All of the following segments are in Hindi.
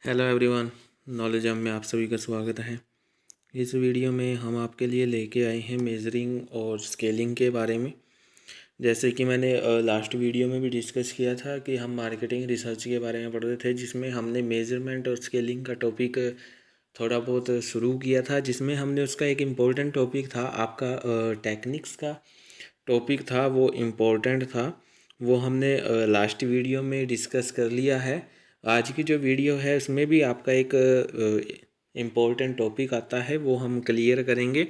हेलो एवरीवन, नॉलेज हब में आप सभी का स्वागत है। इस वीडियो में हम आपके लिए लेके आए हैं मेज़रिंग और स्केलिंग के बारे में। जैसे कि मैंने लास्ट वीडियो में भी डिस्कस किया था कि हम मार्केटिंग रिसर्च के बारे में पढ़ रहे थे, जिसमें हमने मेज़रमेंट और स्केलिंग का टॉपिक थोड़ा बहुत शुरू किया था, जिसमें हमने उसका एक इम्पोर्टेंट टॉपिक था आपका टेक्निक्स का टॉपिक था, वो इम्पोर्टेंट था। वो हमने लास्ट वीडियो में डिस्कस कर लिया है। आज की जो वीडियो है उसमें भी आपका एक इम्पोर्टेंट टॉपिक आता है, वो हम क्लियर करेंगे।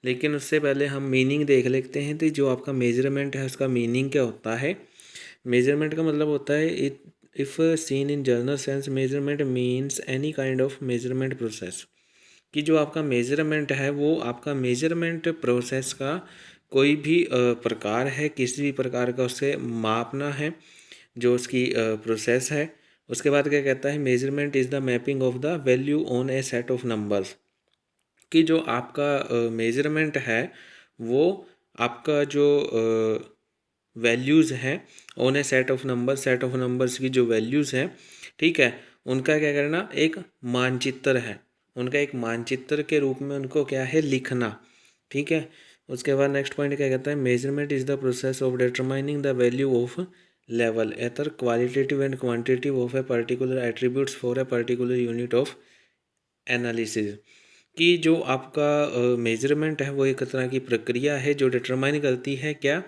लेकिन उससे पहले हम मीनिंग देख लेते हैं। तो जो आपका मेजरमेंट है उसका मीनिंग क्या होता है। मेजरमेंट का मतलब होता है if seen in general sense measurement means any kind of measurement process. कि जो आपका मेजरमेंट है वो आपका मेजरमेंट प्रोसेस का कोई भी प्रकार है, किसी भी प्रकार का उसे मापना है, जो उसकी प्रोसेस है। उसके बाद क्या कहता है, measurement is the mapping of the value on A set of numbers. कि जो आपका मेजरमेंट है वो आपका जो वैल्यूज़ हैं on A set of numbers की जो वैल्यूज़ हैं, ठीक है, उनका क्या करना, एक मानचित्र है, उनका एक मानचित्र के रूप में उनको क्या है, लिखना। ठीक है। उसके बाद नेक्स्ट पॉइंट क्या कहता है, measurement is the process of determining the value of level either qualitative and quantitative of a particular attributes for a particular unit of analysis. कि जो आपका मेजरमेंट है वो एक तरह की प्रक्रिया है जो डिटरमाइन करती है क्या,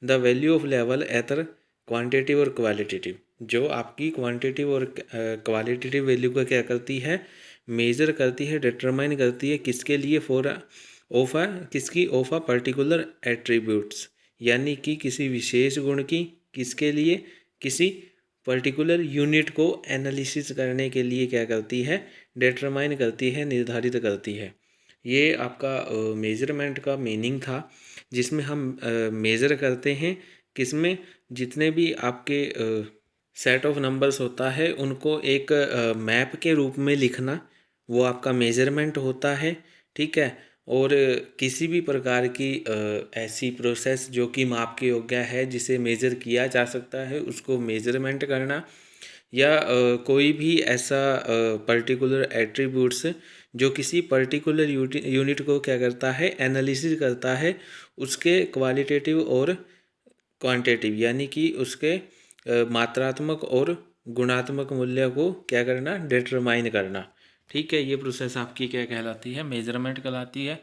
the value of level either quantitative और क्वालिटेटिव। जो आपकी क्वांटिटेटिव और क्वालिटेटिव वैल्यू का क्या करती है, मेज़र करती है, डिटरमाइन करती है, किसके लिए, फॉर ऑफ अ किसकी, ऑफ अ पर्टिकुलर एट्रीब्यूट्स, यानी कि किसी विशेष गुण की, किसके लिए, किसी पर्टिकुलर यूनिट को एनालिसिस करने के लिए क्या करती है, डिटरमाइन करती है, निर्धारित करती है। ये आपका मेजरमेंट का मीनिंग था, जिसमें हम मेज़र करते हैं किसमें, जितने भी आपके सेट ऑफ नंबर्स होता है उनको एक मैप के रूप में लिखना, वो आपका मेजरमेंट होता है। ठीक है। और किसी भी प्रकार की ऐसी प्रोसेस जो कि माप के योग्य है, जिसे मेज़र किया जा सकता है, उसको मेजरमेंट करना। या कोई भी ऐसा पर्टिकुलर एट्रीब्यूट्स जो किसी पर्टिकुलर यूनिट को क्या करता है, एनालिसिस करता है, उसके क्वालिटेटिव और क्वांटिटेटिव, यानी कि उसके मात्रात्मक और गुणात्मक मूल्य को क्या करना, डिटरमाइन करना। ठीक है। ये प्रोसेस आपकी क्या कहलाती है, मेजरमेंट कहलाती है।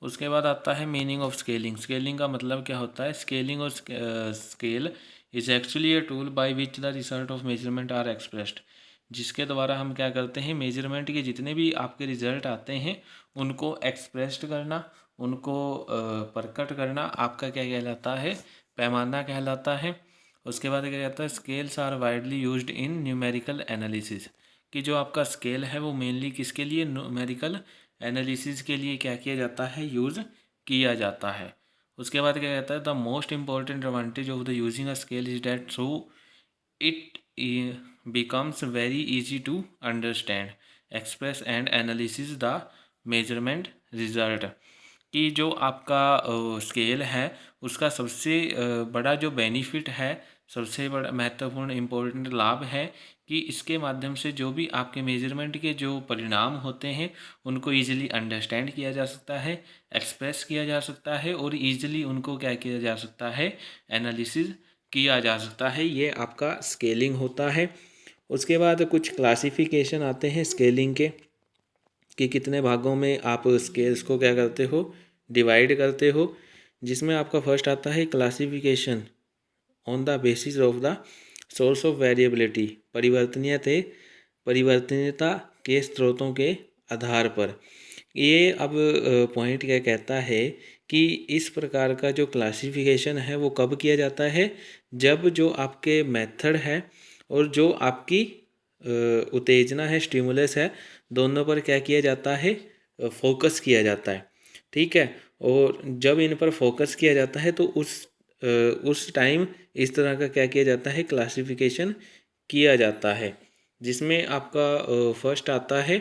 उसके बाद आता है मीनिंग ऑफ स्केलिंग। स्केलिंग का मतलब क्या होता है, स्केलिंग और scale is actually a tool by which the result of measurement are expressed. जिसके द्वारा हम क्या करते हैं, मेजरमेंट के जितने भी आपके रिजल्ट आते हैं उनको एक्सप्रेस्ड करना, उनको प्रकट करना आपका क्या कहलाता है, पैमाना कहलाता है। उसके बाद क्या कहता है, scales are widely used in numerical analysis. कि जो आपका स्केल है वो मेनली किसके लिए, न्यूमेरिकल एनालिसिस के लिए क्या किया जाता है, यूज़ किया जाता है। उसके बाद क्या कहता है, the most important advantage of the using a scale is that through it becomes very easy to understand, express and analysis the measurement result। कि जो आपका स्केल है उसका सबसे बड़ा जो बेनिफिट है, सबसे बड़ा महत्वपूर्ण इम्पोर्टेंट लाभ है कि इसके माध्यम से जो भी आपके मेजरमेंट के जो परिणाम होते हैं उनको ईजिली अंडरस्टैंड किया जा सकता है, एक्सप्रेस किया जा सकता है, और ईजिली उनको क्या किया जा सकता है, एनालिसिस किया जा सकता है। ये आपका स्केलिंग होता है। उसके बाद कुछ क्लासिफिकेशन आते हैं स्केलिंग के, कि कितने भागों में आप स्केल्स को क्या करते हो, डिवाइड करते हो। जिसमें आपका फर्स्ट आता है classification on the basis of the source of variability, परिवर्तनीयता के स्रोतों के आधार पर। ये अब पॉइंट क्या कहता है कि इस प्रकार का जो क्लासिफिकेशन है वो कब किया जाता है, जब जो आपके मेथड है और जो आपकी उत्तेजना है, स्टिमुलस है, दोनों पर क्या किया जाता है, फोकस किया जाता है। ठीक है। और जब इन पर फोकस किया जाता है तो उस टाइम इस तरह का क्या किया जाता है, क्लासिफिकेशन किया जाता है। जिसमें आपका फर्स्ट आता है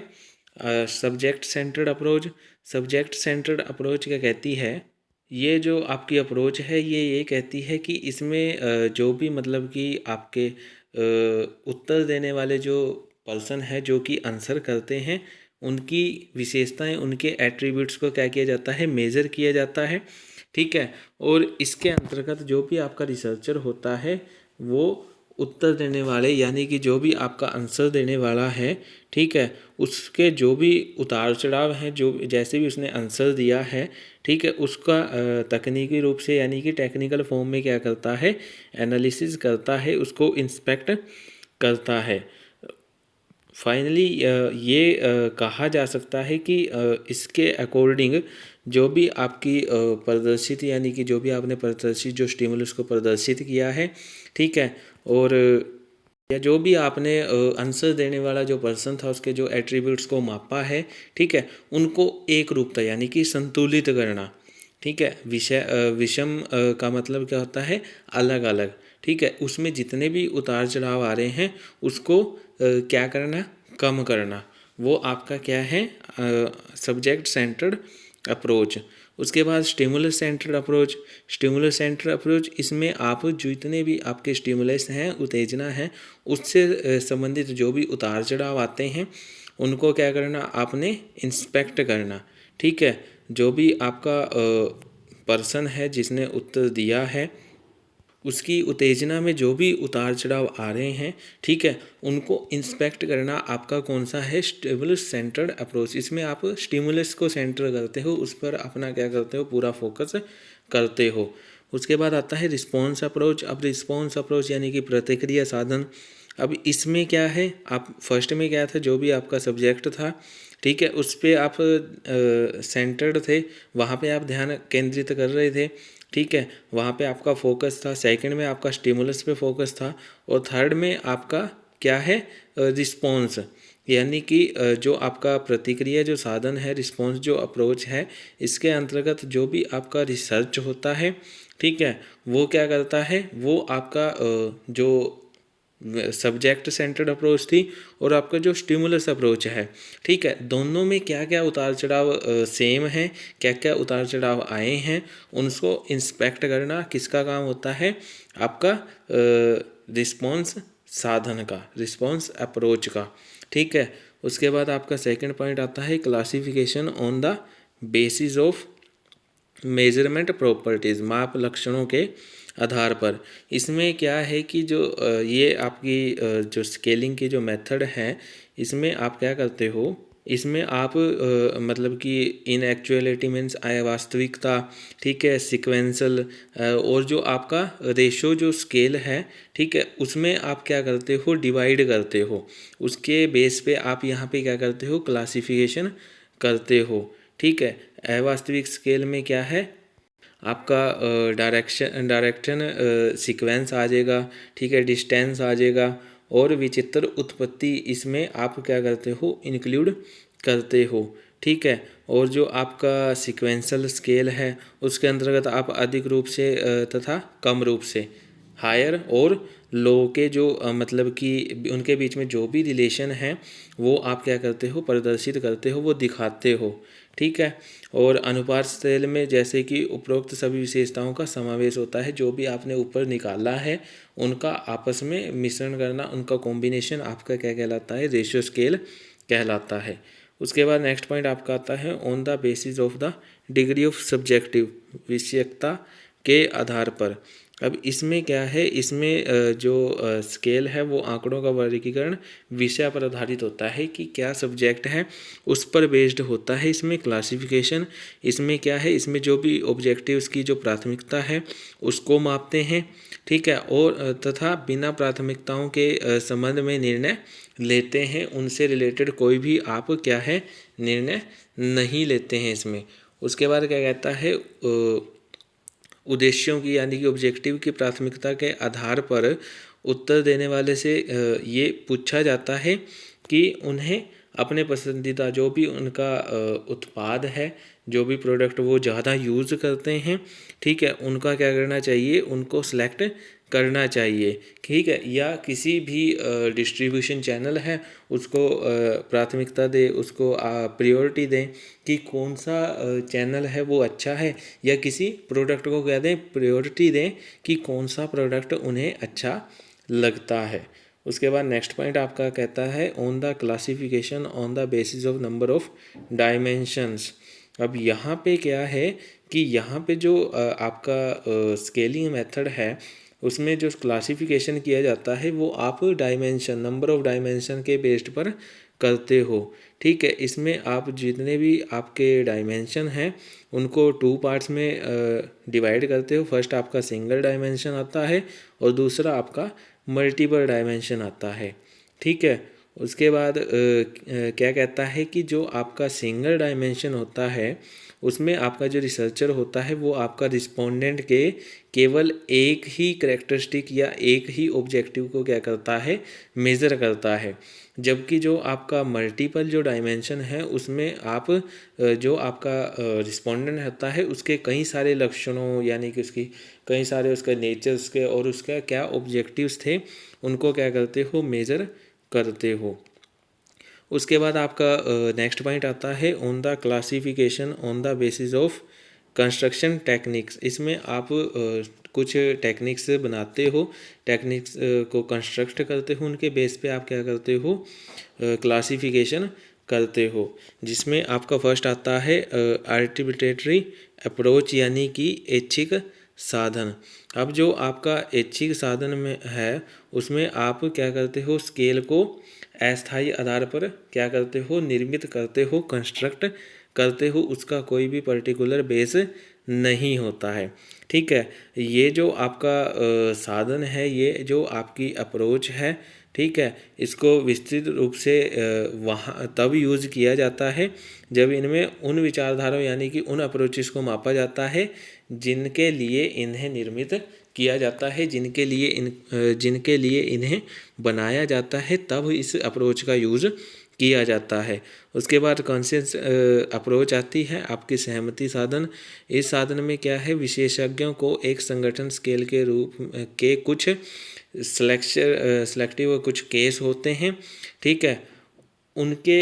subject centred approach. Subject centred approach क्या कहती है, ये जो आपकी अप्रोच है ये कहती है कि इसमें जो भी मतलब कि आपके उत्तर देने वाले जो पर्सन है जो कि आंसर करते हैं, उनकी विशेषताएं, उनके एट्रीब्यूट्स को क्या किया जाता है, मेज़र किया जाता है। ठीक है। और इसके अंतर्गत जो भी आपका रिसर्चर होता है वो उत्तर देने वाले, यानी कि जो भी आपका आंसर देने वाला है, ठीक है, उसके जो भी उतार चढ़ाव हैं, जो जैसे भी उसने आंसर दिया है, ठीक है, उसका तकनीकी रूप से यानी कि टेक्निकल फॉर्म में क्या करता है, एनालिसिस करता है, उसको इंस्पेक्ट करता है। फाइनली ये कहा जा सकता है कि इसके अकॉर्डिंग जो भी आपकी प्रदर्शित, यानी कि जो भी आपने प्रदर्शित जो स्टिमुलस को प्रदर्शित किया है, ठीक है, और या जो भी आपने आंसर देने वाला जो पर्सन था उसके जो एट्रीब्यूट्स को मापा है, ठीक है, उनको एक रूपता यानी कि संतुलित करना। ठीक है। विषम का मतलब क्या होता है, अलग अलग। ठीक है। उसमें जितने भी उतार चढ़ाव आ रहे हैं उसको क्या करना, कम करना। वो आपका क्या है, सब्जेक्ट सेंटर्ड अप्रोच। उसके बाद stimulus centred approach. Stimulus centred approach, इसमें आप जितने भी आपके स्टिमुलस हैं, उत्तेजना है, उससे संबंधित जो भी उतार चढ़ाव आते हैं उनको क्या करना, आपने इंस्पेक्ट करना। ठीक है। जो भी आपका पर्सन है जिसने उत्तर दिया है उसकी उत्तेजना में जो भी उतार चढ़ाव आ रहे हैं, ठीक है, उनको इंस्पेक्ट करना आपका कौन सा है, स्टिमुलस सेंटर्ड अप्रोच। इसमें आप स्टिमुलस को सेंटर करते हो, उस पर अपना क्या करते हो, पूरा फोकस करते हो। उसके बाद आता है रिस्पॉन्स अप्रोच। अब रिस्पॉन्स अप्रोच यानी कि प्रतिक्रिया साधन। अब इसमें क्या है, आप फर्स्ट में क्या था, जो भी आपका सब्जेक्ट था, ठीक है, उस पर आप सेंटर्ड थे, वहाँ पे आप ध्यान केंद्रित कर रहे थे। ठीक है, वहाँ पे आपका फोकस था। सेकंड में आपका स्टिमुलस पे फोकस था। और थर्ड में आपका क्या है, रिस्पॉन्स, यानी कि जो आपका प्रतिक्रिया जो साधन है, रिस्पॉन्स जो अप्रोच है, इसके अंतर्गत जो भी आपका रिसर्च होता है, ठीक है, वो क्या करता है, वो आपका जो सब्जेक्ट सेंटर्ड अप्रोच थी और आपका जो स्टिमुलस अप्रोच है, ठीक है, दोनों में क्या क्या उतार चढ़ाव सेम है, क्या क्या उतार चढ़ाव आए हैं, उनको इंस्पेक्ट करना किसका काम होता है, आपका रिस्पॉन्स साधन का, रिस्पॉन्स अप्रोच का। ठीक है। उसके बाद आपका सेकंड पॉइंट आता है classification on the basis of measurement properties, माप लक्षणों के आधार पर। इसमें क्या है कि जो ये आपकी जो स्केलिंग की जो मेथड है, इसमें आप क्या करते हो, इसमें आप मतलब कि इन एक्चुअलिटी मीन्स वास्तविकता, ठीक है, सिक्वेंसल, और जो आपका रेशो जो स्केल है, ठीक है, उसमें आप क्या करते हो, डिवाइड करते हो। उसके बेस पे आप यहाँ पे क्या करते हो, क्लासिफिकेशन करते हो। ठीक है। अवास्तविक स्केल में क्या है, आपका डायरेक्शन सीक्वेंस आ जाएगा, ठीक है, डिस्टेंस आ जाएगा, और विचित्र उत्पत्ति इसमें आप क्या करते हो, इंक्लूड करते हो। ठीक है। और जो आपका सीक्वेंसल स्केल है उसके अंतर्गत आप अधिक रूप से तथा कम रूप से, हायर और लो के जो मतलब कि उनके बीच में जो भी रिलेशन है वो आप क्या करते हो, प्रदर्शित करते हो, वो दिखाते हो। ठीक है। और अनुपात स्केल में जैसे कि उपरोक्त सभी विशेषताओं का समावेश होता है, जो भी आपने ऊपर निकाला है उनका आपस में मिश्रण करना, उनका कॉम्बिनेशन आपका क्या कहलाता है, रेशियो स्केल कहलाता है। उसके बाद नेक्स्ट पॉइंट आपका आता है on the basis of the degree of subjective, विषयकता के आधार पर। अब इसमें क्या है, इसमें जो स्केल है वो आंकड़ों का वर्गीकरण विषय पर आधारित होता है कि क्या सब्जेक्ट है उस पर बेस्ड होता है। इसमें क्लासिफिकेशन, इसमें क्या है, इसमें जो भी ऑब्जेक्टिव्स की जो प्राथमिकता है उसको मापते हैं। ठीक है। और तथा बिना प्राथमिकताओं के संबंध में निर्णय लेते हैं, उनसे रिलेटेड कोई भी आप क्या है, निर्णय नहीं लेते हैं इसमें। उसके बाद क्या कहता है, उद्देश्यों की यानी कि ऑब्जेक्टिव की प्राथमिकता के आधार पर उत्तर देने वाले से ये पूछा जाता है कि उन्हें अपने पसंदीदा जो भी उनका उत्पाद है, जो भी प्रोडक्ट वो ज़्यादा यूज़ करते हैं, ठीक है, उनका क्या करना चाहिए, उनको सेलेक्ट करना चाहिए। ठीक है। या किसी भी डिस्ट्रीब्यूशन चैनल है उसको प्राथमिकता दे, उसको प्रायोरिटी दें कि कौन सा चैनल है वो अच्छा है, या किसी प्रोडक्ट को क्या दें, प्रायोरिटी दें कि कौन सा प्रोडक्ट उन्हें अच्छा लगता है। उसके बाद नेक्स्ट पॉइंट आपका कहता है on the classification on the basis of number of dimensions. अब यहाँ पे क्या है कि यहाँ पे जो आपका स्केलिंग मेथड है उसमें जो क्लासिफिकेशन किया जाता है वो आप डायमेंशन नंबर ऑफ डायमेंशन के बेस्ड पर करते हो। ठीक है, इसमें आप जितने भी आपके डायमेंशन हैं उनको 2 पार्ट्स में डिवाइड करते हो। फर्स्ट आपका सिंगल डायमेंशन आता है और दूसरा आपका मल्टीपल डायमेंशन आता है। ठीक है, उसके बाद क्या कहता है कि जो आपका सिंगल डायमेंशन होता है उसमें आपका जो रिसर्चर होता है वो आपका रिस्पोंडेंट के केवल एक ही करेक्टरिस्टिक या एक ही ऑब्जेक्टिव को क्या करता है, मेज़र करता है। जबकि जो आपका मल्टीपल जो डायमेंशन है उसमें आप जो आपका रिस्पोंडेंट होता है उसके कई सारे लक्षणों यानी कि उसकी कई सारे उसका नेचर्स के और उसका क्या ऑब्जेक्टिव्स थे उनको क्या करते हो, मेज़र करते हो। उसके बाद आपका नेक्स्ट पॉइंट आता है on the classification on the basis of construction techniques. इसमें आप कुछ टेक्निक्स बनाते हो, टेक्निक्स को कंस्ट्रक्ट करते हो, उनके बेस पे आप क्या करते हो, क्लासिफिकेशन करते हो। जिसमें आपका फर्स्ट आता है आर्बिट्रेटरी अप्रोच यानी कि ऐच्छिक साधन। अब जो आपका ऐच्छिक साधन में है उसमें आप क्या करते हो, स्केल को अस्थायी आधार पर क्या करते हो, निर्मित करते हो, कंस्ट्रक्ट करते हो, उसका कोई भी पर्टिकुलर बेस नहीं होता है। ठीक है, ये जो आपका साधन है, ये जो आपकी अप्रोच है, ठीक है, इसको विस्तृत रूप से वहाँ तब यूज़ किया जाता है जब इनमें उन विचारधाराओं यानी कि उन अप्रोचेस को मापा जाता है जिनके लिए इन्हें निर्मित किया जाता है, जिनके लिए इन्हें बनाया जाता है, तब इस अप्रोच का यूज़ किया जाता है। उसके बाद कॉन्शियस अप्रोच आती है आपकी सहमति साधन। इस साधन में क्या है, विशेषज्ञों को एक संगठन स्केल के रूप के कुछ सिलेक्टिव कुछ केस होते हैं, ठीक है, उनका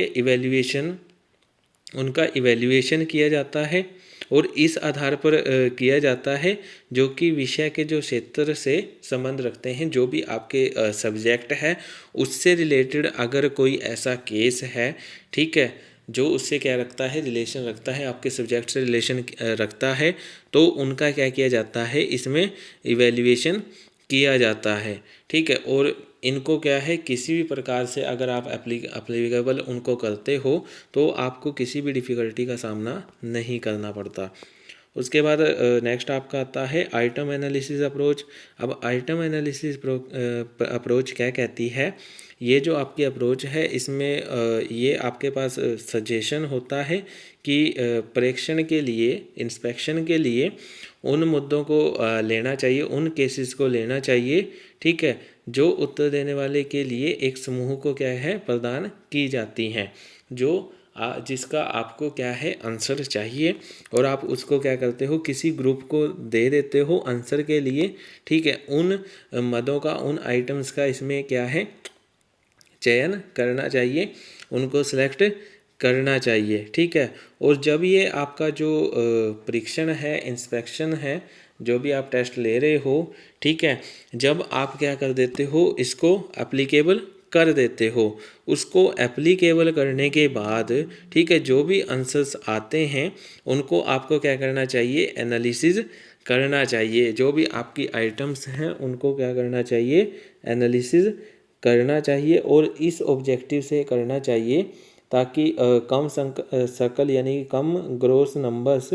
इवैल्यूएशन किया जाता है और इस आधार पर किया जाता है जो कि विषय के जो क्षेत्र से संबंध रखते हैं, जो भी आपके सब्जेक्ट है उससे रिलेटेड अगर कोई ऐसा केस है, ठीक है, जो उससे क्या रखता है, रिलेशन रखता है, आपके सब्जेक्ट से रिलेशन रखता है, तो उनका क्या किया जाता है, इसमें इवैल्यूएशन किया जाता है। ठीक है, और इनको क्या है, किसी भी प्रकार से अगर आप एप्लीकेबल उनको करते हो तो आपको किसी भी डिफ़िकल्टी का सामना नहीं करना पड़ता। उसके बाद नेक्स्ट आपका आता है आइटम एनालिसिस अप्रोच। अब आइटम एनालिसिस अप्रोच क्या कहती है, ये जो आपकी अप्रोच है इसमें ये आपके पास सजेशन होता है कि परीक्षण के लिए, इंस्पेक्शन के लिए उन मुद्दों को लेना चाहिए, उन केसेस को लेना चाहिए, ठीक है, जो उत्तर देने वाले के लिए एक समूह को क्या है, प्रदान की जाती हैं, जो जिसका आपको क्या है, आंसर चाहिए, और आप उसको क्या करते हो, किसी ग्रुप को दे देते हो आंसर के लिए। ठीक है, उन मदों का, उन आइटम्स का इसमें क्या है, चयन करना चाहिए, उनको सिलेक्ट करना चाहिए। ठीक है, और जब ये आपका जो परीक्षण है, इंस्पेक्शन है, जो भी आप टेस्ट ले रहे हो, ठीक है, जब आप क्या कर देते हो, इसको एप्लीकेबल कर देते हो, उसको एप्लीकेबल करने के बाद, ठीक है, जो भी आंसर्स आते हैं उनको आपको क्या करना चाहिए, एनालिसिस करना चाहिए। जो भी आपकी आइटम्स हैं उनको क्या करना चाहिए, एनालिसिस करना चाहिए, और इस ऑब्जेक्टिव से करना चाहिए ताकि कम सर्कल यानी कम ग्रोस नंबर्स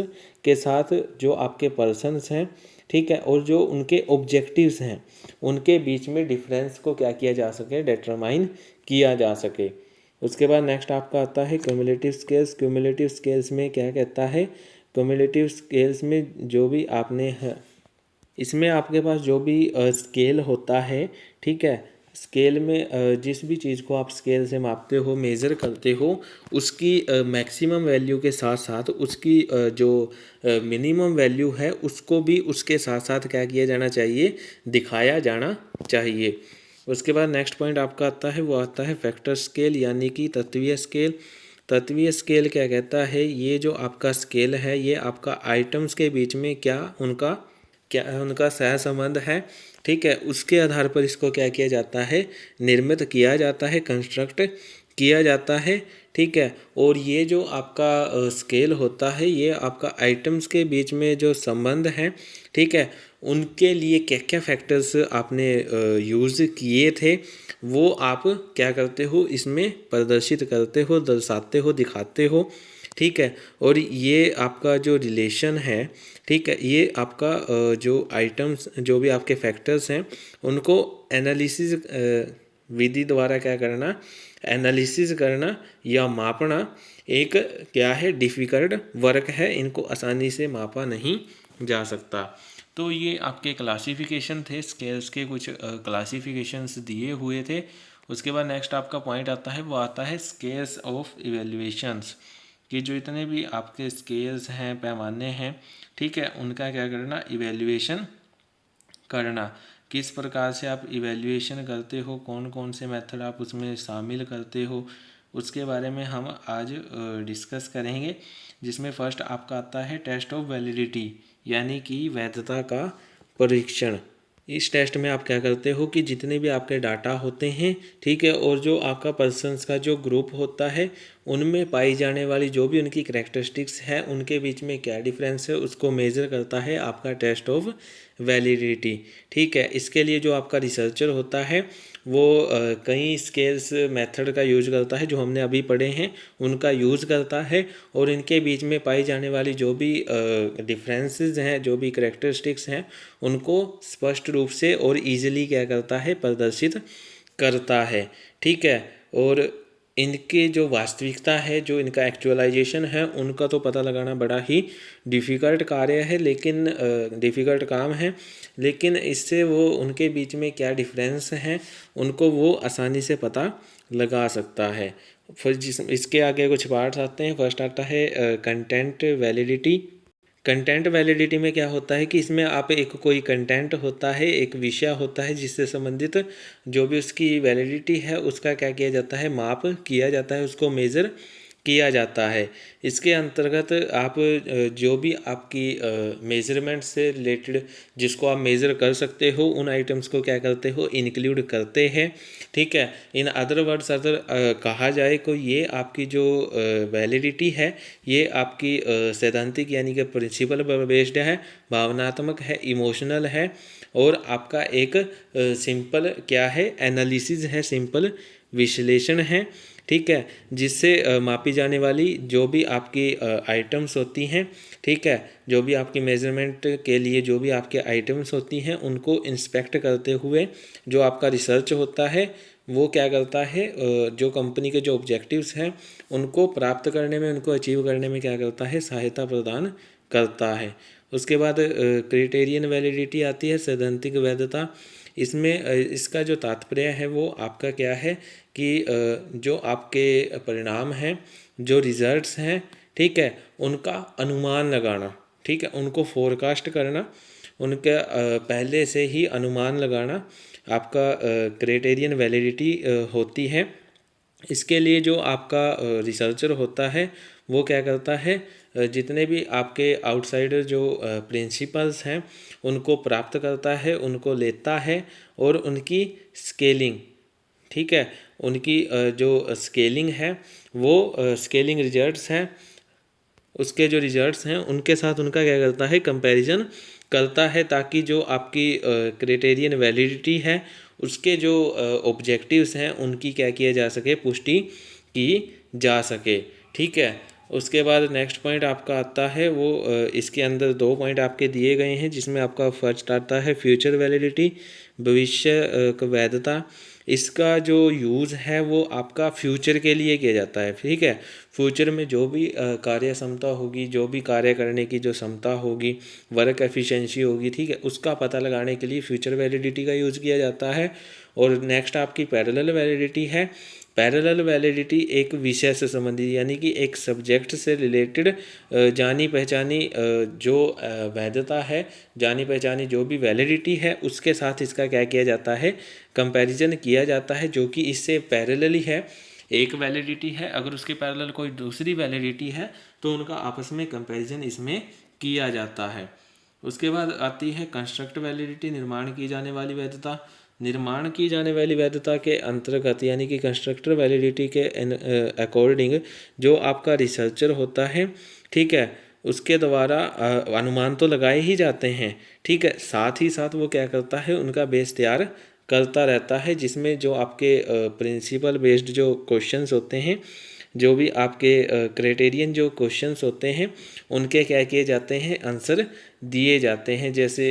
के साथ जो आपके पर्सन्स हैं, ठीक है, और जो उनके ऑब्जेक्टिव्स हैं उनके बीच में डिफरेंस को क्या किया जा सके, डिटरमाइन किया जा सके। उसके बाद नेक्स्ट आपका आता है क्यूमुलेटिव स्केल्स। क्यूमुलेटिव स्केल्स में क्या कहता है, क्यूमुलेटिव स्केल्स में जो भी आपने है, इसमें आपके पास जो भी स्केल होता है, ठीक है, स्केल में जिस भी चीज़ को आप स्केल से मापते हो, मेज़र करते हो, उसकी मैक्सिमम वैल्यू के साथ साथ उसकी जो मिनिमम वैल्यू है उसको भी उसके साथ साथ क्या किया जाना चाहिए, दिखाया जाना चाहिए। उसके बाद नेक्स्ट पॉइंट आपका आता है, वो आता है फैक्टर स्केल यानी कि तत्वीय स्केल। तत्वीय स्केल क्या कहता है, ये जो आपका स्केल है ये आपका आइटम्स के बीच में क्या उनका सहसंबंध है, ठीक है, उसके आधार पर इसको क्या किया जाता है, निर्मित किया जाता है, कंस्ट्रक्ट किया जाता है। ठीक है, और ये जो आपका स्केल होता है, ये आपका आइटम्स के बीच में जो संबंध है, ठीक है, उनके लिए क्या क्या फैक्टर्स आपने यूज़ किए थे, वो आप क्या करते हो, इसमें प्रदर्शित करते हो, दर्शाते हो, दिखाते हो। ठीक है, और ये आपका जो रिलेशन है, ठीक है, ये आपका जो आइटम्स, जो भी आपके फैक्टर्स हैं, उनको एनालिसिस विधि द्वारा क्या करना, एनालिसिस करना या मापना एक क्या है, डिफ़िकल्ट वर्क है। इनको आसानी से मापा नहीं जा सकता। तो ये आपके क्लासिफिकेशन थे, स्केल्स के कुछ क्लासिफिकेशंस दिए हुए थे। उसके बाद नेक्स्ट आपका पॉइंट आता है, वो आता है स्केल्स ऑफ इवेल्युएशंस, कि जो इतने भी आपके स्केल्स हैं, पैमाने हैं, ठीक है, उनका क्या करना, इवेल्युएशन करना। किस प्रकार से आप इवेल्युएशन करते हो, कौन कौन से मेथड आप उसमें शामिल करते हो, उसके बारे में हम आज डिस्कस करेंगे। जिसमें फर्स्ट आपका आता है टेस्ट ऑफ वैलिडिटी, यानी कि वैधता का परीक्षण। इस टेस्ट में आप क्या करते हो कि जितने भी आपके डाटा होते हैं, ठीक है, और जो आपका पर्सन्स का जो ग्रुप होता है, उनमें पाई जाने वाली जो भी उनकी करैक्टरिस्टिक्स है, उनके बीच में क्या डिफरेंस है, उसको मेज़र करता है आपका टेस्ट ऑफ वैलिडिटी। ठीक है, इसके लिए जो आपका रिसर्चर होता है, वो कई स्केल्स मेथड का यूज करता है, जो हमने अभी पढ़े हैं उनका यूज़ करता है, और इनके बीच में पाई जाने वाली जो भी डिफरेंसेस हैं, जो भी करैक्टरिस्टिक्स हैं, उनको स्पष्ट रूप से और इजीली क्या करता है, प्रदर्शित करता है। ठीक है, और इनकी जो वास्तविकता है, जो इनका एक्चुअलाइजेशन है, उनका तो पता लगाना बड़ा ही डिफ़िकल्ट कार्य है, लेकिन डिफ़िकल्ट काम है, लेकिन इससे वो उनके बीच में क्या डिफरेंस हैं, उनको वो आसानी से पता लगा सकता है। फिर इसके आगे कुछ पार्ट्स आते हैं। फर्स्ट आता है कंटेंट वैलिडिटी। कंटेंट वैलिडिटी में क्या होता है कि इसमें आप एक कोई कंटेंट होता है, एक विषय होता है, जिससे संबंधित जो भी उसकी वैलिडिटी है, उसका क्या किया जाता है, माप किया जाता है, उसको मेज़र किया जाता है। इसके अंतर्गत आप जो भी आपकी मेज़रमेंट से रिलेटेड जिसको आप मेज़र कर सकते हो, उन आइटम्स को क्या करते हो, इंक्लूड करते हैं। ठीक है, इन अदर वर्ड्स अगर कहा जाए तो ये आपकी जो वैलिडिटी है, ये आपकी सैद्धांतिक यानी कि प्रिंसिपल बेस्ड है, भावनात्मक है, इमोशनल है, और आपका एक सिंपल क्या है, एनालिसिस है, सिंपल विश्लेषण है। ठीक है, जिससे मापी जाने वाली जो भी आपकी आइटम्स होती हैं, ठीक है, जो भी आपकी मेज़रमेंट के लिए जो भी आपके आइटम्स होती हैं, उनको इंस्पेक्ट करते हुए जो आपका रिसर्च होता है, वो क्या करता है, जो कंपनी के जो ऑब्जेक्टिव्स हैं, उनको प्राप्त करने में, उनको अचीव करने में क्या करता है, सहायता प्रदान करता है। उसके बाद क्राइटेरियन वैलिडिटी आती है, सैद्धांतिक वैधता। इसमें इसका जो तात्पर्य है, वो आपका क्या है कि जो आपके परिणाम हैं, जो रिजल्ट्स हैं, ठीक है, उनका अनुमान लगाना, ठीक है, उनको फोरकास्ट करना, उनके पहले से ही अनुमान लगाना आपका क्राइटेरियन वैलिडिटी होती है। इसके लिए जो आपका रिसर्चर होता है, वो क्या करता है, जितने भी आपके आउटसाइडर जो प्रिंसिपल्स हैं, उनको प्राप्त करता है, उनको लेता है, और उनकी स्केलिंग, ठीक है, उनकी जो स्केलिंग है, वो स्केलिंग रिजल्ट्स हैं, उसके जो रिजल्ट्स हैं, उनके साथ उनका क्या करता है, कंपैरिजन करता है, ताकि जो आपकी क्राइटेरियन वैलिडिटी है, उसके जो ऑब्जेक्टिव्स हैं, उनकी क्या किया जा सके, पुष्टि की जा सके। ठीक है, उसके बाद नेक्स्ट पॉइंट आपका आता है, वो इसके अंदर 2 पॉइंट आपके दिए गए हैं, जिसमें आपका फर्स्ट आता है फ्यूचर वैलिडिटी, भविष्य वैधता। इसका जो यूज़ है, वो आपका फ्यूचर के लिए किया जाता है। ठीक है, फ्यूचर में जो भी कार्य क्षमता होगी, जो भी कार्य करने की जो क्षमता होगी, वर्क एफिशिएंसी होगी, ठीक है, उसका पता लगाने के लिए फ्यूचर वैलिडिटी का यूज़ किया जाता है। और नेक्स्ट आपकी पैरेलल वैलिडिटी है। पैरेलल वैलिडिटी एक विषय से संबंधित, यानी कि एक सब्जेक्ट से रिलेटेड जानी पहचानी जो वैधता है, जानी पहचानी जो भी वैलिडिटी है, उसके साथ इसका क्या किया जाता है, कंपैरिजन किया जाता है, जो कि इससे पैरेलली है। एक वैलिडिटी है, अगर उसके पैरेलल कोई दूसरी वैलिडिटी है, तो उनका आपस में कंपैरिजन इसमें किया जाता है। उसके बाद आती है कंस्ट्रक्ट वैलिडिटी, निर्माण की जाने वाली वैधता। निर्माण की जाने वाली वैधता के अंतर्गत यानी कि कंस्ट्रक्टर वैलिडिटी के अकॉर्डिंग जो आपका रिसर्चर होता है, ठीक है, उसके द्वारा अनुमान तो लगाए ही जाते हैं, ठीक है, साथ ही साथ वो क्या करता है, उनका बेस तैयार करता रहता है, जिसमें जो आपके प्रिंसिपल बेस्ड जो क्वेश्चंस होते हैं, जो भी आपके क्राइटेरियन जो क्वेश्चंस होते हैं, उनके क्या किए जाते हैं, आंसर दिए जाते हैं। जैसे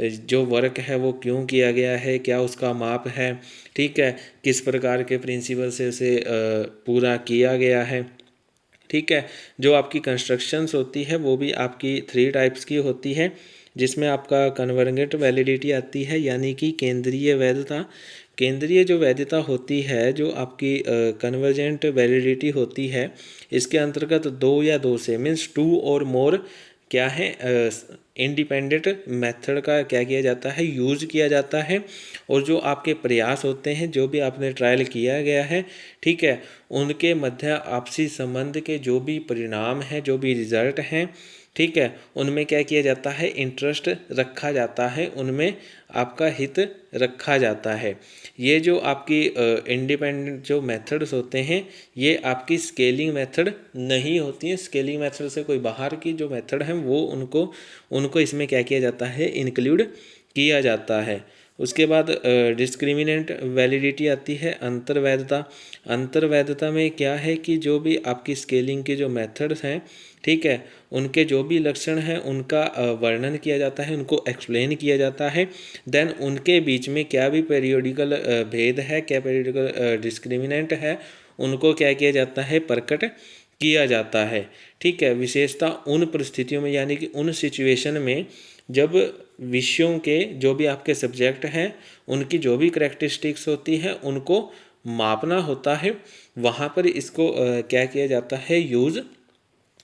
जो वर्क है वो क्यों किया गया है, क्या उसका माप है, ठीक है, किस प्रकार के प्रिंसिपल से उसे पूरा किया गया है, ठीक है। जो आपकी कंस्ट्रक्शंस होती है वो भी आपकी 3 टाइप्स की होती है, जिसमें आपका कन्वर्जेंट वैलिडिटी आती है, यानी कि केंद्रीय वैधता। केंद्रीय जो वैधता होती है, जो आपकी कन्वर्जेंट वैलिडिटी होती है, इसके अंतर्गत 2 या 2 से मीन्स 2 और मोर क्या है, इंडिपेंडेंट मेथड का क्या किया जाता है, यूज़ किया जाता है। और जो आपके प्रयास होते हैं, जो भी आपने ट्रायल किया गया है, ठीक है, उनके मध्य आपसी संबंध के जो भी परिणाम हैं, जो भी रिजल्ट हैं, ठीक है, उनमें क्या किया जाता है, इंटरेस्ट रखा जाता है, उनमें आपका हित रखा जाता है। ये जो आपकी इंडिपेंडेंट जो मेथड्स होते हैं, ये आपकी स्केलिंग मेथड नहीं होती हैं। स्केलिंग मेथड से कोई बाहर की जो मेथड है वो उनको इसमें क्या किया जाता है, इंक्लूड किया जाता है। उसके बाद डिस्क्रिमिनेंट वैलिडिटी आती है, अंतर्वैधता। अंतर्वैधता में क्या है कि जो भी आपकी स्केलिंग के जो मेथड्स हैं, ठीक है, उनके जो भी लक्षण हैं उनका वर्णन किया जाता है, उनको एक्सप्लेन किया जाता है। देन उनके बीच में क्या भी पेरियोडिकल भेद है, क्या पेरियोडिकल डिस्क्रिमिनेंट है, उनको क्या किया जाता है, प्रकट किया जाता है, ठीक है। विशेषता उन परिस्थितियों में यानी कि उन सिचुएशन में जब विषयों के जो भी आपके सब्जेक्ट हैं उनकी जो भी करैक्टरिस्टिक्स होती हैं उनको मापना होता है, वहाँ पर इसको क्या किया जाता है, यूज़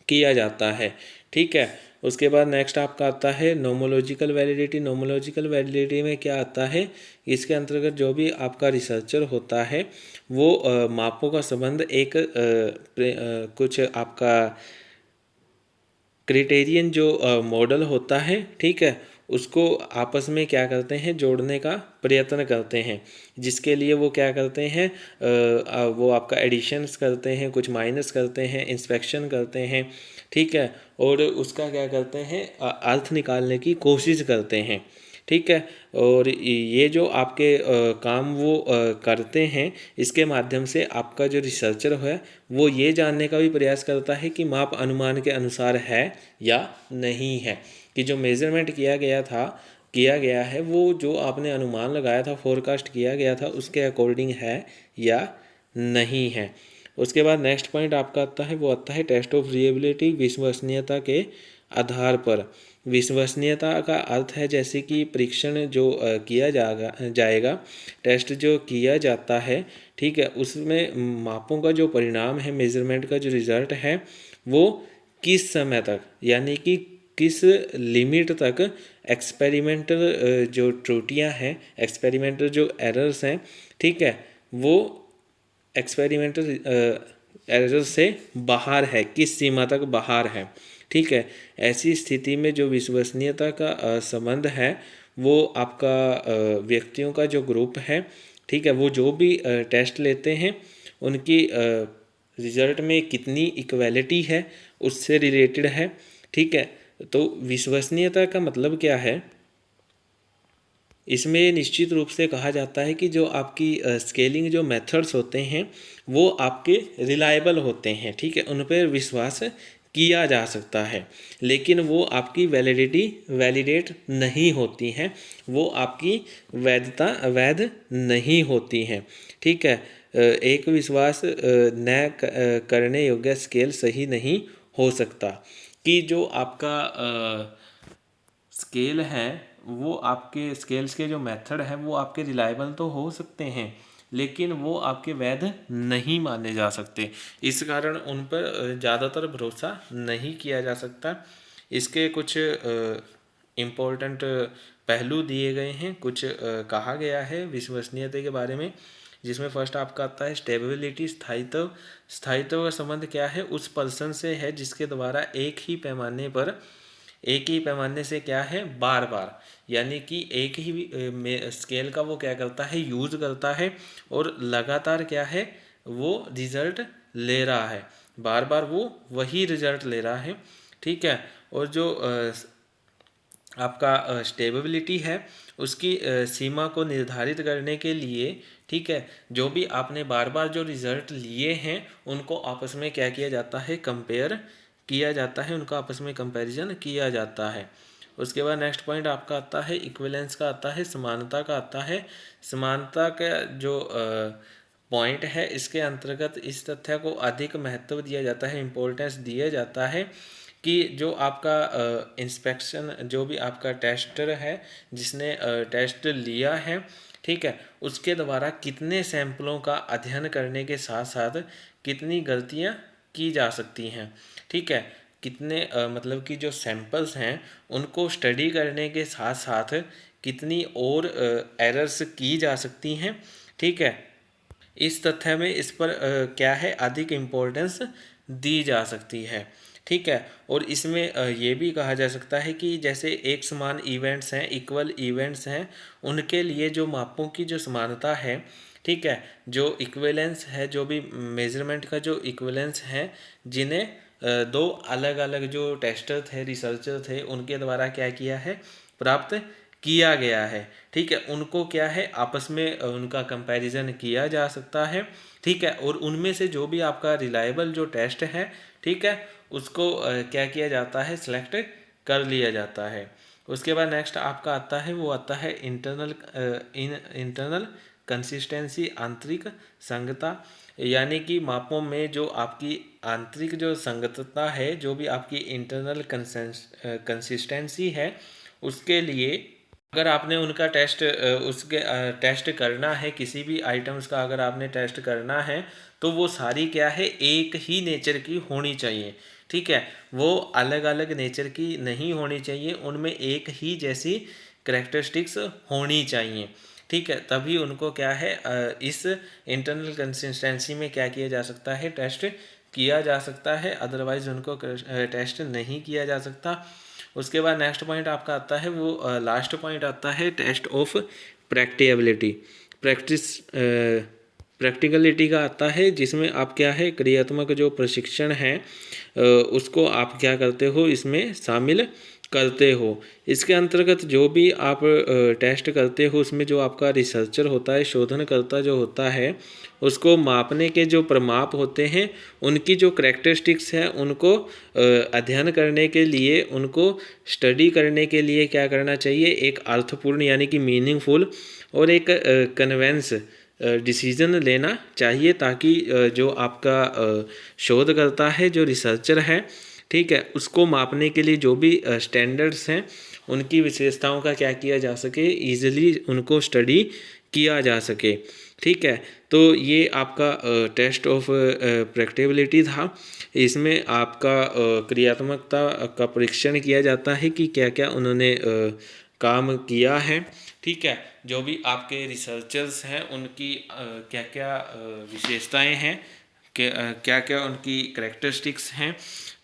किया जाता है, ठीक है। उसके बाद नेक्स्ट आपका आता है नोमोलॉजिकल वैलिडिटी। नोमोलॉजिकल वैलिडिटी में क्या आता है, इसके अंतर्गत जो भी आपका रिसर्चर होता है वो मापों का संबंध एक कुछ आपका क्राइटेरियन जो मॉडल होता है, ठीक है, उसको आपस में क्या करते हैं, जोड़ने का प्रयत्न करते हैं, जिसके लिए वो क्या करते हैं, वो आपका एडिशंस करते हैं, कुछ माइनस करते हैं, इंस्पेक्शन करते हैं, ठीक है, और उसका क्या करते हैं, अर्थ निकालने की कोशिश करते हैं, ठीक है। और ये जो आपके काम वो करते हैं, इसके माध्यम से आपका जो रिसर्चर है वो ये जानने का भी प्रयास करता है कि माप अनुमान के अनुसार है या नहीं है, कि जो मेज़रमेंट किया गया है वो जो आपने अनुमान लगाया था, फोरकास्ट किया गया था, उसके अकॉर्डिंग है या नहीं है। उसके बाद नेक्स्ट पॉइंट आपका आता है, वो आता है टेस्ट ऑफ रिएबिलिटी। विश्वसनीयता के आधार पर, विश्वसनीयता का अर्थ है जैसे कि परीक्षण जो किया जाएगा, टेस्ट जो किया जाता है, ठीक है, उसमें मापों का जो परिणाम है, मेजरमेंट का जो रिजल्ट है, वो किस समय तक यानी कि किस लिमिट तक एक्सपेरिमेंटल जो त्रुटियां हैं, एक्सपेरिमेंटल जो एरर्स हैं, ठीक है, वो एक्सपेरिमेंटल एरर से बाहर है, किस सीमा तक बाहर है, ठीक है। ऐसी स्थिति में जो विश्वसनीयता का संबंध है वो आपका व्यक्तियों का जो ग्रुप है, ठीक है, वो जो भी टेस्ट लेते हैं उनकी रिजल्ट में कितनी इक्वालिटी है उससे रिलेटेड है, ठीक है। तो विश्वसनीयता का मतलब क्या है, इसमें निश्चित रूप से कहा जाता है कि जो आपकी स्केलिंग जो मेथड्स होते हैं वो आपके रिलायबल होते हैं, ठीक है, उन पर विश्वास किया जा सकता है, लेकिन वो आपकी वैलिडेट नहीं होती हैं, वो आपकी वैध नहीं होती हैं, ठीक है। एक विश्वास न करने योग्य स्केल सही नहीं हो सकता, कि जो आपका स्केल है वो आपके स्केल्स के जो मेथड है वो आपके रिलायबल तो हो सकते हैं, लेकिन वो आपके वैध नहीं माने जा सकते, इस कारण उन पर ज़्यादातर भरोसा नहीं किया जा सकता। इसके कुछ इम्पोर्टेंट पहलू दिए गए हैं, कुछ कहा गया है विश्वसनीयता के बारे में, जिसमें फर्स्ट आपका आता है स्टेबिलिटी, स्थायित्व। स्थायित्व का संबंध क्या है, उस पर्सन से है जिसके द्वारा एक ही पैमाने पर एक ही पैमाने से क्या है, बार बार, यानी कि एक ही स्केल का वो क्या करता है, यूज करता है और लगातार क्या है, वो रिजल्ट ले रहा है, बार बार वो वही रिजल्ट ले रहा है। ठीक है। और जो आपका स्टेबिलिटी है उसकी सीमा को निर्धारित करने के लिए, ठीक है, जो भी आपने बार बार जो रिजल्ट लिए हैं उनको आपस में क्या किया जाता है, कंपेयर किया जाता है, उनका आपस में कंपैरिजन किया जाता है। उसके बाद नेक्स्ट पॉइंट आपका आता है इक्विवेलेंस का, आता है समानता का, आता है समानता का जो पॉइंट है, इसके अंतर्गत इस तथ्य को अधिक महत्व दिया जाता है, इम्पोर्टेंस दिया जाता है कि जो आपका इंस्पेक्शन, जो भी आपका टेस्टर है जिसने टेस्ट लिया है, ठीक है, उसके द्वारा कितने सैंपलों का अध्ययन करने के साथ साथ कितनी गलतियां की जा सकती हैं। ठीक है, कितने मतलब कि जो सैंपल्स हैं उनको स्टडी करने के साथ साथ कितनी और एरर्स की जा सकती हैं। ठीक है, इस तथ्य में इस पर क्या है, अधिक इम्पोर्टेंस दी जा सकती है। ठीक है, और इसमें ये भी कहा जा सकता है कि जैसे एक समान इवेंट्स हैं, इक्वल इवेंट्स हैं, उनके लिए जो मापों की जो समानता है, ठीक है, जो इक्विवेलेंस है, जो भी मेजरमेंट का जो इक्विवेलेंस है, जिन्हें दो अलग अलग जो टेस्टर थे, रिसर्चर थे, उनके द्वारा क्या किया है, प्राप्त किया गया है। ठीक है, उनको क्या है, आपस में उनका कंपैरिजन किया जा सकता है। ठीक है, और उनमें से जो भी आपका रिलायबल जो टेस्ट है, ठीक है, उसको क्या किया जाता है, सिलेक्ट कर लिया जाता है। उसके बाद नेक्स्ट आपका आता है, वो आता है इंटरनल कंसिस्टेंसी, आंतरिक संगतता, यानी कि मापों में जो आपकी आंतरिक जो संगतता है, जो भी आपकी इंटरनल कंसिस्टेंसी है, उसके लिए अगर आपने उनका टेस्ट उसके टेस्ट करना है, किसी भी आइटम्स का अगर आपने टेस्ट करना है, तो वो सारी क्या है, एक ही नेचर की होनी चाहिए। ठीक है, वो अलग अलग नेचर की नहीं होनी चाहिए, उनमें एक ही जैसी करेक्टरिस्टिक्स होनी चाहिए। ठीक है, तभी उनको क्या है, इस इंटरनल कंसिस्टेंसी में क्या किया जा सकता है, टेस्ट किया जा सकता है, अदरवाइज उनको टेस्ट नहीं किया जा सकता। उसके बाद नेक्स्ट पॉइंट आपका आता है, वो लास्ट पॉइंट आता है, टेस्ट ऑफ प्रैक्टिएबिलिटी, प्रैक्टिकलिटी का आता है, जिसमें आप क्या है, क्रियात्मक जो प्रशिक्षण है उसको आप क्या करते हो, इसमें शामिल करते हो। इसके अंतर्गत जो भी आप टेस्ट करते हो, उसमें जो आपका रिसर्चर होता है, शोधनकर्ता जो होता है, उसको मापने के जो प्रमाप होते हैं, उनकी जो करेक्टरिस्टिक्स हैं, उनको अध्ययन करने के लिए, उनको स्टडी करने के लिए क्या करना चाहिए, एक अर्थपूर्ण यानी कि मीनिंगफुल और एक कन्वेंस डिसीजन लेना चाहिए, ताकि जो आपका शोधकर्ता है, जो रिसर्चर है, ठीक है, उसको मापने के लिए जो भी स्टैंडर्ड्स हैं, उनकी विशेषताओं का क्या किया जा सके, ईजिली उनको स्टडी किया जा सके। ठीक है, तो ये आपका टेस्ट ऑफ प्रैक्टिबिलिटी था। इसमें आपका क्रियात्मकता का परीक्षण किया जाता है कि क्या क्या उन्होंने काम किया है। ठीक है, जो भी आपके रिसर्चर्स हैं उनकी क्या क्या विशेषताएं हैं, क्या क्या उनकी करेक्टरिस्टिक्स हैं,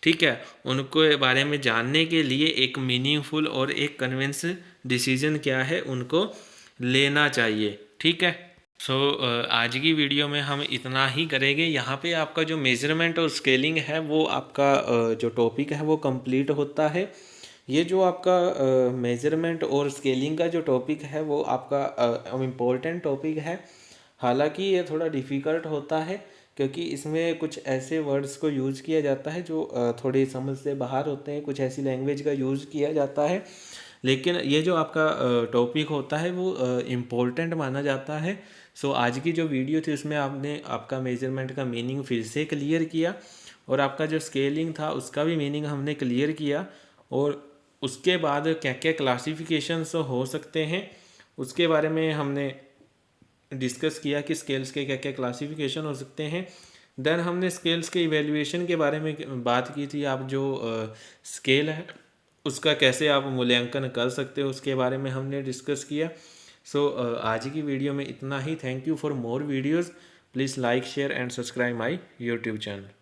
ठीक है, उनको बारे में जानने के लिए एक मीनिंगफुल और एक कन्विंस डिसीजन क्या है, उनको लेना चाहिए। ठीक है, आज की वीडियो में हम इतना ही करेंगे। यहाँ पे आपका जो मेजरमेंट और स्केलिंग है, वो आपका जो टॉपिक है वो कंप्लीट होता है। ये जो आपका मेजरमेंट और स्केलिंग का जो टॉपिक है, वो आपका इम्पोर्टेंट टॉपिक है। हालांकि ये थोड़ा डिफ़िकल्ट होता है, क्योंकि इसमें कुछ ऐसे वर्ड्स को यूज़ किया जाता है जो थोड़ी समझ से बाहर होते हैं, कुछ ऐसी लैंग्वेज का यूज़ किया जाता है। लेकिन ये जो आपका टॉपिक होता है वो इम्पोर्टेंट माना जाता है। आज की जो वीडियो थी उसमें आपने आपका मेजरमेंट का मीनिंग फिर से क्लियर किया, और आपका जो स्केलिंग था उसका भी मीनिंग हमने क्लियर किया, और उसके बाद क्या क्या क्लासिफिकेशंस हो सकते हैं उसके बारे में हमने डिस्कस किया कि स्केल्स के क्या क्या क्लासिफिकेशन हो सकते हैं। देन हमने स्केल्स के इवेल्युएशन के बारे में बात की थी। आप जो स्केल है उसका कैसे आप मूल्यांकन कर सकते हो, उसके बारे में हमने डिस्कस किया। आज की वीडियो में इतना ही। Thank you for more videos. Please like, share and subscribe my YouTube channel.